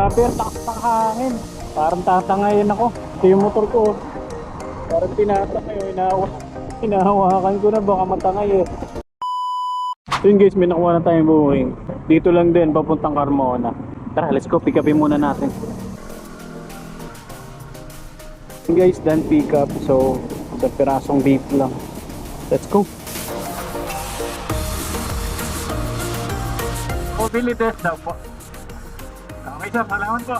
Grabe, ang takas ng hangin. Parang tatangayin ako. Ito yung motor ko. Parang tinatangay. Hinahawakan ko na, baka matangay eh. So yun guys, may nakuha na tayong booking. Dito lang din, papuntang Carmona. Tara, let's go, pick upin muna natin. Yun guys, done pick up. So, sa pirasong beef lang. Let's go. Mobility test daw po. Okay sir, salamat po.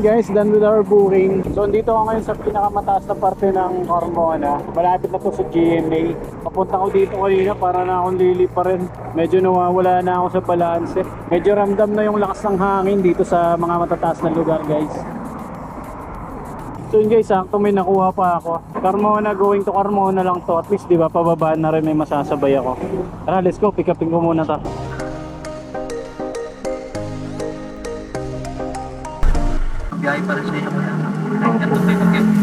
Guys, done with our booking. So, dito ako ngayon sa pinakamataas na parte ng Carmona. Malapit na to sa GMA. Papunta ko dito kanina para na akong lili pa rin. Medyo nawawala na ako sa balance. Medyo ramdam na yung lakas ng hangin dito sa mga matataas na lugar guys. So yun guys, sakto may nakuha pa ako. Carmona, going to Carmona lang to. At least diba, pababaan na rin may masasabay ako. Tara, let's go, pick upin ko muna to. Biyahe pa rin siya.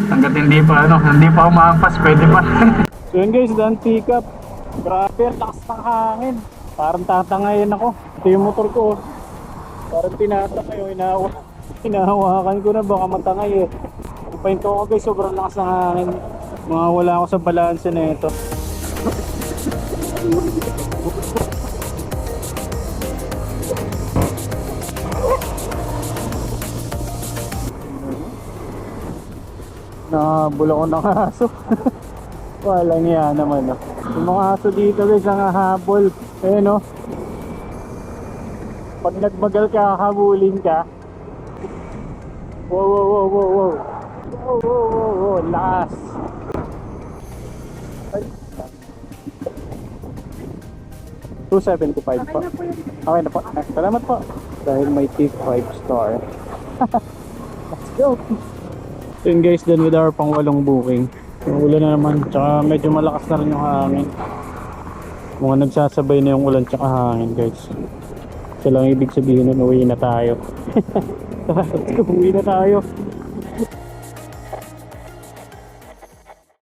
Hanggat hindi pa umampas, pwede pa. So yun guys, done pick up. Grabe, ang lakas ng hangin. Parang tatangayin ako. Ito yung motor ko. Parang tinatangay. Hinahawakan ko na, baka matangay eh. Pahinto ko guys, sobrang lakas ng hangin. Wala ako sa balanse na ito. Nakabula ko ng aso. Walang yan naman oh. Yung mga aso dito guys, nangahabol. Ayun oh. Pag nagbagal ka, habulin ka. Wow, wow, wow, wow, wow. Wow, wow, wow, wow. Lakas. Ay. 275 po. Okay na po. Salamat po. Dahil may tip 5 star. Let's go. So yun guys, done with our pang-walong booking. Ulan na naman, tsaka medyo malakas na rin yung hangin. Mga nagsasabay na yung ulan tsaka hangin guys. So lang ibig sabihin nun, uwi na tayo. Let's go, uwi na tayo.